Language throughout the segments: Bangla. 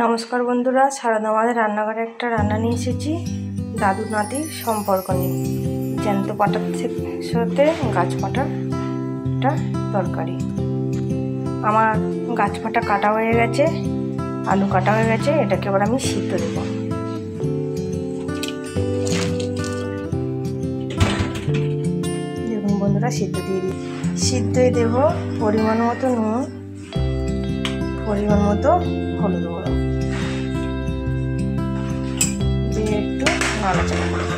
নমস্কার বন্ধুরা, সারদা আমাদের রান্নাঘরে একটা রান্না নিয়ে এসেছি দাদু নাতির সম্পর্ক নিয়ে। জ্যান্ত পাটার সাথে গাছ পাটাটা তরকারি। আমার গাছ পাটা কাটা হয়ে গেছে, আলু কাটা হয়ে গেছে, এটাকে এবার আমি সিদ্ধ দেব। দেখুন বন্ধুরা, সিদ্ধই দেব পরিমাণ মতো নুন, পরিমাণ মতো হলুদ গুঁড়ো দিয়ে একটু নাড়াচাড়া করব।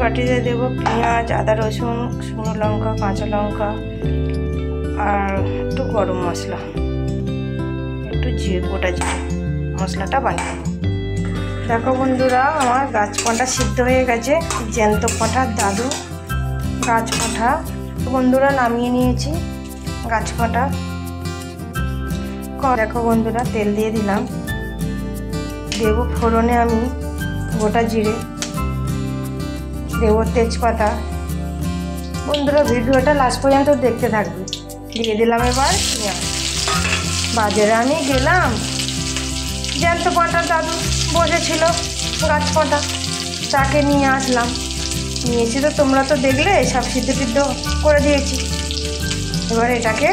বাটিতে দেবো পেঁয়াজ, আদা, রসুন, শুকনো লঙ্কা, কাঁচা লঙ্কা আর একটু গরম মশলা, একটু গোটা জিরে মশলাটা বানিয়ে নেব। দেখো বন্ধুরা, আমার গাছ পাঁঠা সিদ্ধ হয়ে গেছে। জ্যান্ত পাঁঠার দাদু গাছ পাঁঠা বন্ধুরা নামিয়ে নিয়েছি। গাছ পাঁঠা দেখো বন্ধুরা, তেল দিয়ে দিলাম, দেবো ফোড়নে আমি গোটা জিরে, দেবো তেজপাতা। বন্ধুরা ভিডিওটা লাস্ট পর্যন্ত দেখতে থাকবে। দিয়ে দিলাম এবার পেঁয়াজ। বাজারে আমি গেলাম, জ্যান্ত পাঁঠার দাদু বসেছিল গাছ পাঁঠা, তাকে নিয়ে আসলাম। নিয়েছি তো তোমরা তো দেখলে, সব সিদ্ধ টিদ্ধ করে দিয়েছি। এবার এটাকে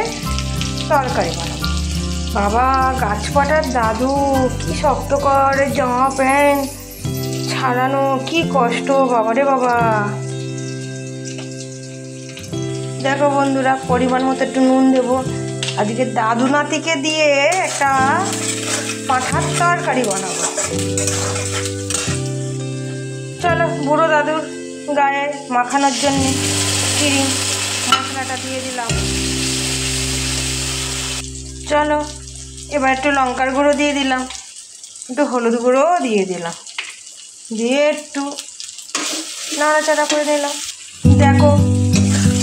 তরকারি বানাবো। বাবা, গাছ পাঁঠার দাদু কি শক্ত করে জামা প্যান্ট ছাড়ানো, কি কষ্ট বাবারে বাবা। দেখো বন্ধুরা, পরিমাণ মতো একটু নুন দেবো। আজকে দাদু নাতিকে দিয়ে একটা পাঁঠার তরকারি বানাবো। চলো, বুড়ো দাদুর গায়ে মাখানোর জন্য ক্রিম মশলাটা দিয়ে দিলাম। চলো, এবার একটু লঙ্কার গুঁড়ো দিয়ে দিলাম, একটু হলুদ গুঁড়োও দিয়ে দিলাম, দিয়ে একটু নাড়াচাড়া করে নিলাম। দেখো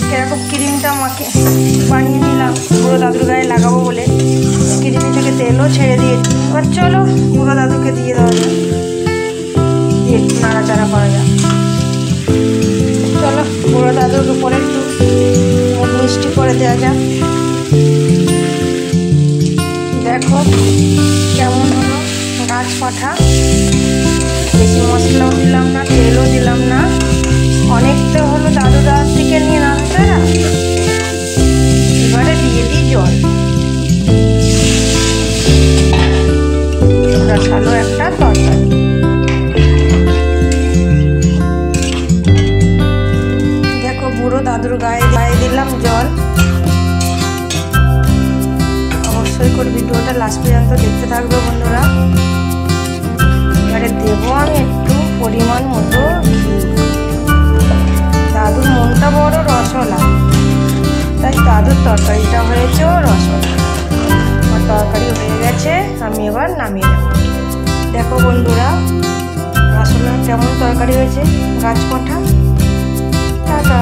কিরকম ক্রিমটা আমাকে বানিয়ে নিলাম বুড়ো দাদুর গায়ে লাগাবো বলে। ক্রিম থেকে তেলও ছেড়ে দিয়েছি। এবার চলো বুড়ো দাদুকে দিয়ে দেওয়া যায়, দিয়ে একটু নাড়াচাড়া করা যায়। চলো বুড়ো দাদুর উপরে একটু মিষ্টি করে দেওয়া যাক। দেখো কেমন হলো গাছ পাঁঠা। বেশি মশলাও দিলাম না, তেলও দিলাম না, অনেকটা হলো দাদু দাদুর থেকে নিয়ে নাড়াচাড়া। এবারে দিয়ে দিই জল। রসালো একটা তরকারি। দেখো বুড়ো দাদুর গায়ে দিলাম জল। অবশ্যই করে ভিডিওটা লাস্ট পর্যন্ত দেখতে থাকবে বন্ধুরা। এবারে দেবো আমি একটু পরিমাণ মতো ঘি। দাদুর মনটা বড় রসলা, তাই দাদুর তরকারিটা হয়েছে রসলা। আমার তরকারি হয়ে গেছে, আমি এবার নামিয়ে নেব। দেখো বন্ধুরা, রসলা কেমন তরকারি হয়েছে গাছ পাঁঠা। টাটা।